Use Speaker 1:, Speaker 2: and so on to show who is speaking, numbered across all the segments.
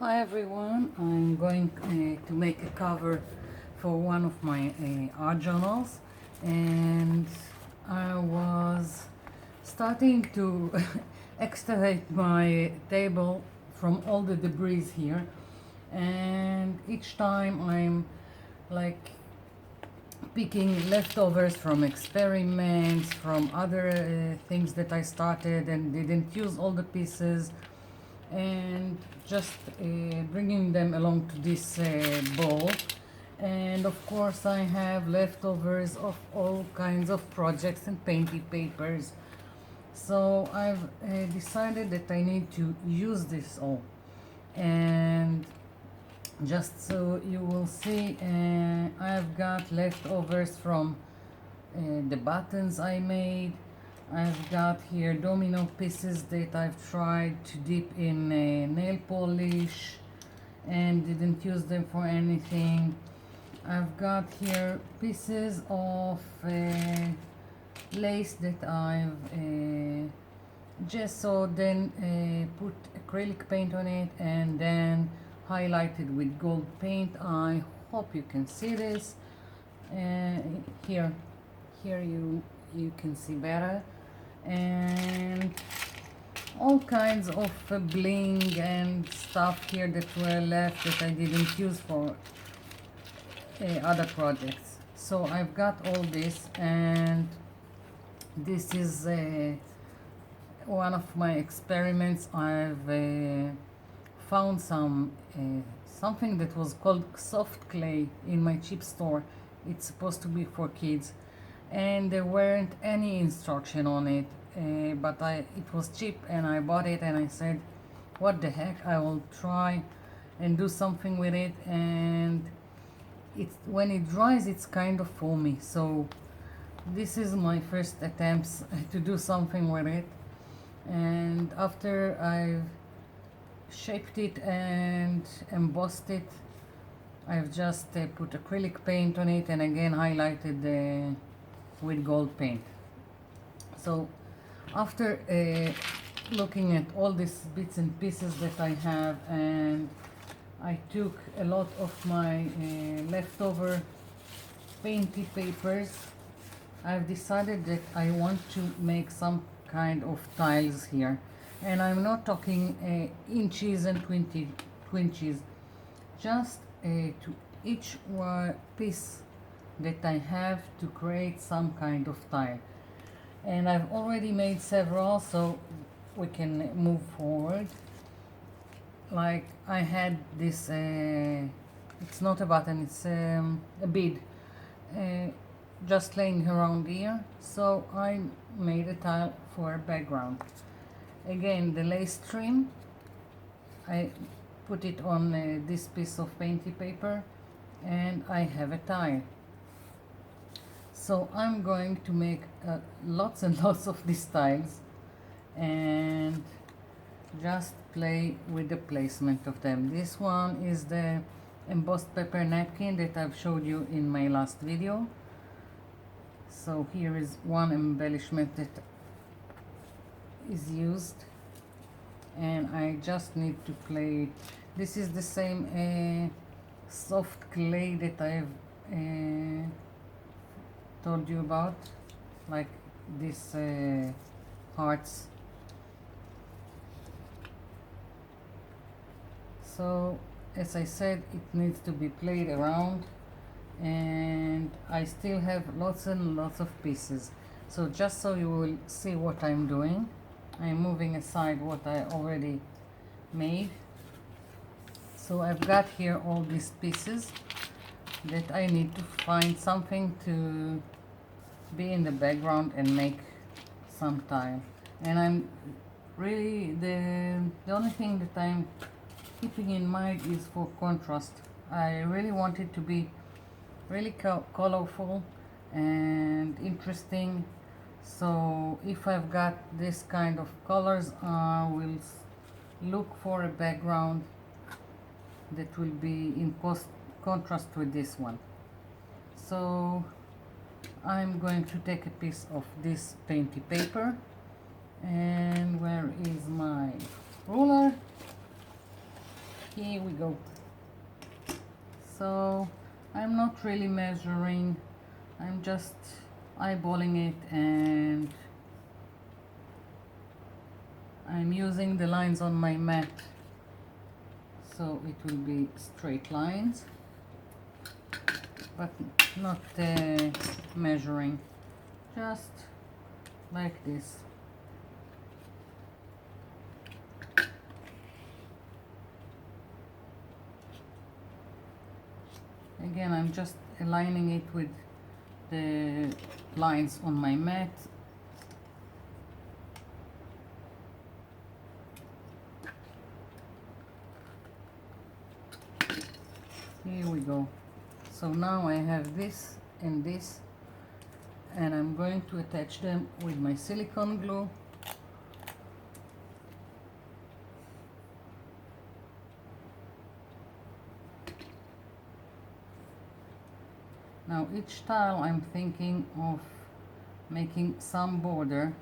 Speaker 1: Hi everyone, I'm going to make a cover for one of my art journals, and I was starting to excavate my table from all the debris here, and each time I'm like picking leftovers from experiments, from other things that I started and didn't use all the pieces, and just bringing them along to this bowl. And of course I have leftovers of all kinds of projects and painted papers, so I've decided that I need to use this all. And just so you will see, I've got leftovers from the buttons I made. I've got here domino pieces that I've tried to dip in nail polish and didn't use them for anything. I've got here pieces of lace that I've gessoed, then put acrylic paint on it and then highlighted with gold paint. I hope you can see this. Here you can see better, and all kinds of bling and stuff here that were left that I didn't use for other projects. So I've got all this, and this is one of my experiments. I've found something that was called soft clay in my cheap store. It's supposed to be for kids, and there weren't any instruction on it, but it was cheap and I bought it, and I said, what the heck, I will try and do something with it. And when it dries, it's kind of foamy, so this is my first attempts to do something with it. And after I've shaped it and embossed it, I've just put acrylic paint on it and again highlighted with gold paint. So after looking at all these bits and pieces that I have, and I took a lot of my leftover painted papers, I've decided that I want to make some kind of tiles here. And I'm not talking inches and 20 inches, just to each piece that I have to create some kind of tile. And I've already made several, so we can move forward. Like I had this, it's not a button, it's a bead, just laying around here, so I made a tile for a background. Again, the lace trim, I put it on this piece of painted paper, and I have a tile. So I'm going to make lots and lots of these tiles and just play with the placement of them. This one is the embossed paper napkin that I've showed you in my last video. So here is one embellishment that is used, and I just need to play it. This is the same soft clay that I've told you about, like these hearts. So as I said, it needs to be played around, and I still have lots and lots of pieces. So just so you will see what I'm doing, I'm moving aside what I already made. So I've got here all these pieces that I need to find something to be in the background and make some tile. And I'm really, the only thing that I'm keeping in mind is for contrast. I really want it to be really colorful and interesting. So if I've got this kind of colors, I will look for a background that will be in contrast with this one. So I'm going to take a piece of this painted paper, and where is my ruler? Here we go. So I'm not really measuring, I'm just eyeballing it, and I'm using the lines on my mat so it will be straight lines, but not measuring, just like this. Again, I'm just aligning it with the lines on my mat. Here we go. So now I have this and this, and I'm going to attach them with my silicone glue. Now each tile I'm thinking of making some border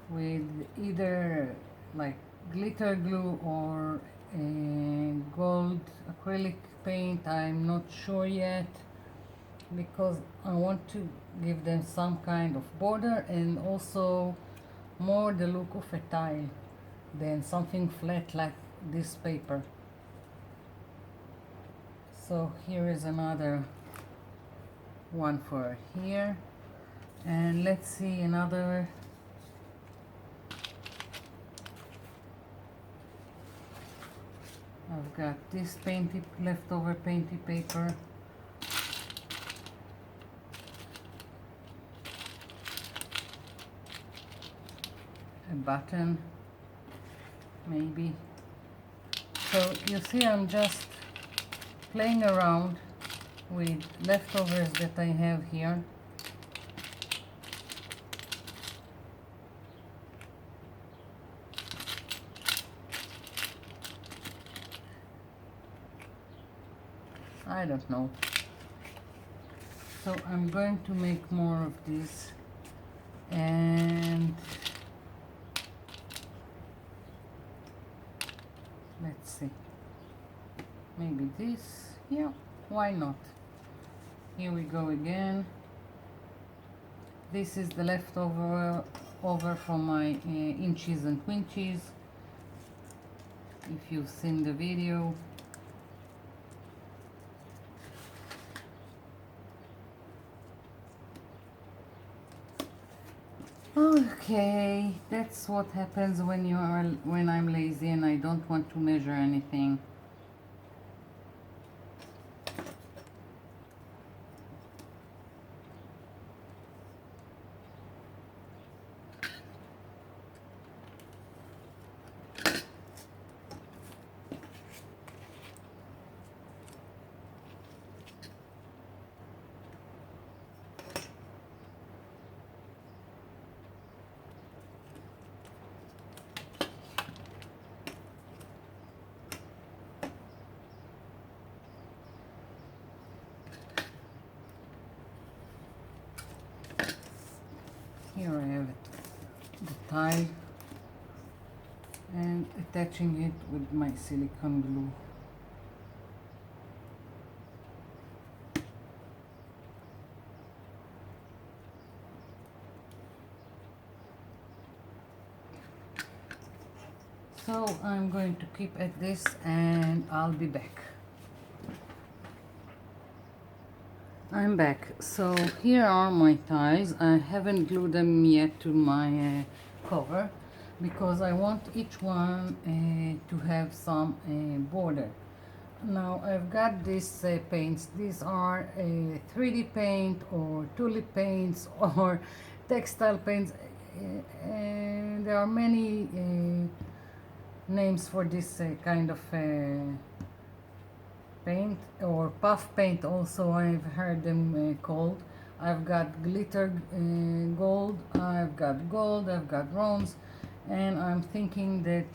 Speaker 1: with either like glitter glue or gold acrylic paint. I'm not sure yet, because I want to give them some kind of border and also more the look of a tile than something flat like this paper. So here is another one for here, and let's see another. I've got this painted, leftover painted paper, a button maybe. So you see, I'm just playing around with leftovers that I have here. I don't know. So I'm going to make more of this, and let's see, maybe this, yeah, why not? Here we go again. This is the leftover from my inches and winches, if you've seen the video. Okay, that's what happens when I'm lazy and I don't want to measure anything. Here I have the tile and attaching it with my silicone glue. So I'm going to keep at this and I'll be back. I'm back. So here are my tiles. I haven't glued them yet to my cover because I want each one to have some border. Now I've got these paints. These are 3D paint or tulip paints or textile paints. There are many names for this kind of paint, or puff paint also I've heard them called. I've got glitter gold, I've got gold, I've got bronze, and I'm thinking that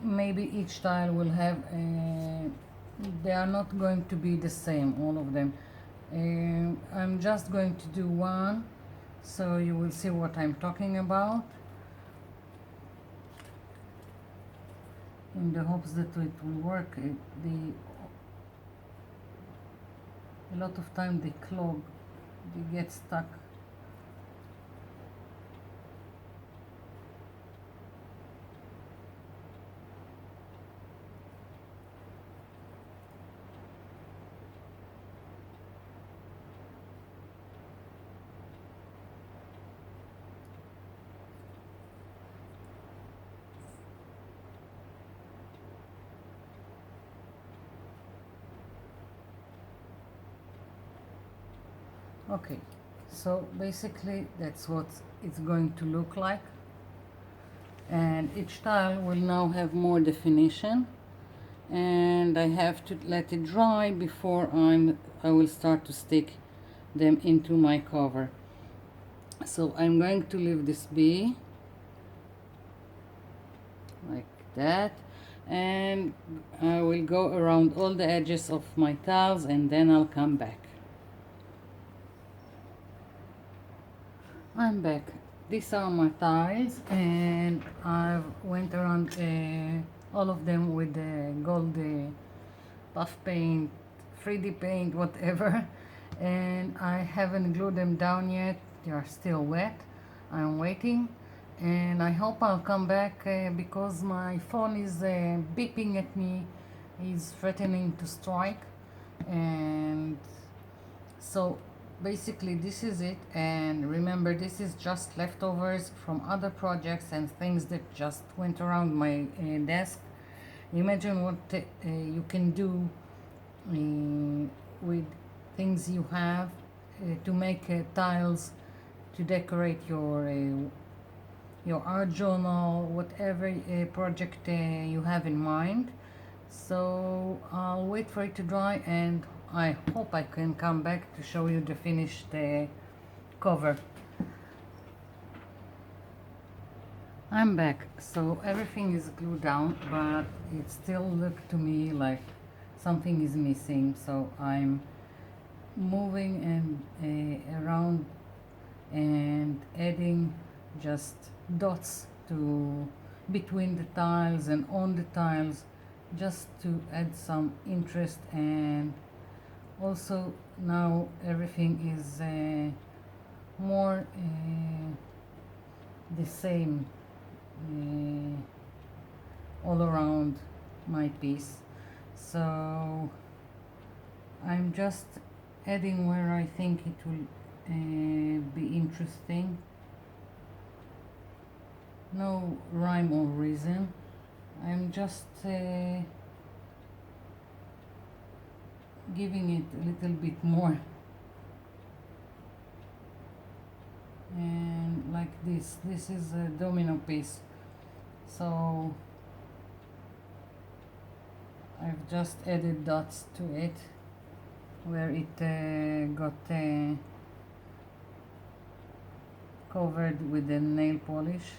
Speaker 1: maybe each tile will have they are not going to be the same, all of them. I'm just going to do one so you will see what I'm talking about. in the hopes that it will work. A lot of time they clog, they get stuck. Okay, so basically that's what it's going to look like, and each tile will now have more definition, and I have to let it dry before I will start to stick them into my cover. So I'm going to leave this be like that, and I will go around all the edges of my tiles and then I'll come back. I'm back. These are my tiles, and I've went around all of them with the gold puff paint, 3D paint, whatever, and I haven't glued them down yet. They are still wet. I'm waiting, and I hope I'll come back because my phone is beeping at me. He's threatening to strike, and so basically this is it. And remember, this is just leftovers from other projects and things that just went around my desk. Imagine what you can do with things you have to make tiles to decorate your art journal, whatever project you have in mind. So I'll wait for it to dry, and I hope I can come back to show you the finished cover. I'm back. So everything is glued down, but it still looks to me like something is missing. So I'm moving and around and adding just dots to between the tiles and on the tiles, just to add some interest. And also now everything is more the same all around my piece. So I'm just adding where I think it will be interesting. No rhyme or reason. I'm just giving it a little bit more, and like this is a domino piece, so I've just added dots to it where it got covered with the nail polish.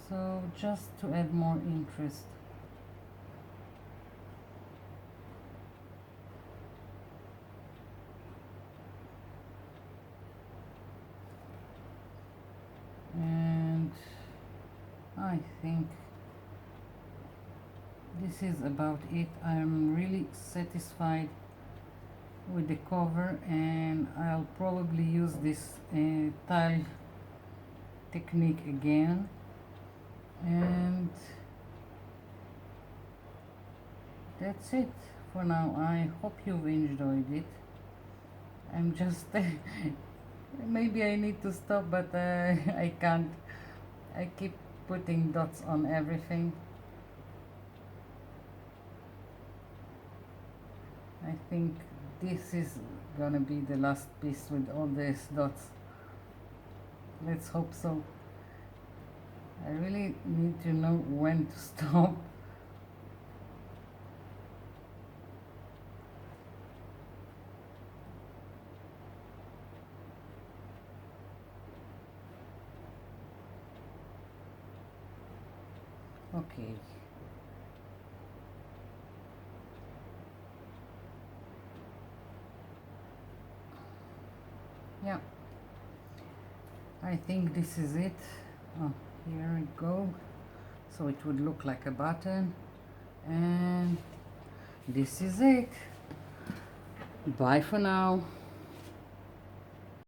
Speaker 1: So just to add more interest. And I think this is about it. I'm really satisfied with the cover, and I'll probably use this tile technique again. And that's it for now. I hope you've enjoyed it. I'm just maybe I need to stop, but I can't. I keep putting dots on everything. I think this is gonna be the last piece with all these dots. Let's hope so. I really need to know when to stop. Okay. Yeah, I think this is it. Oh, here we go. So it would look like a button, and this is it. Bye for now.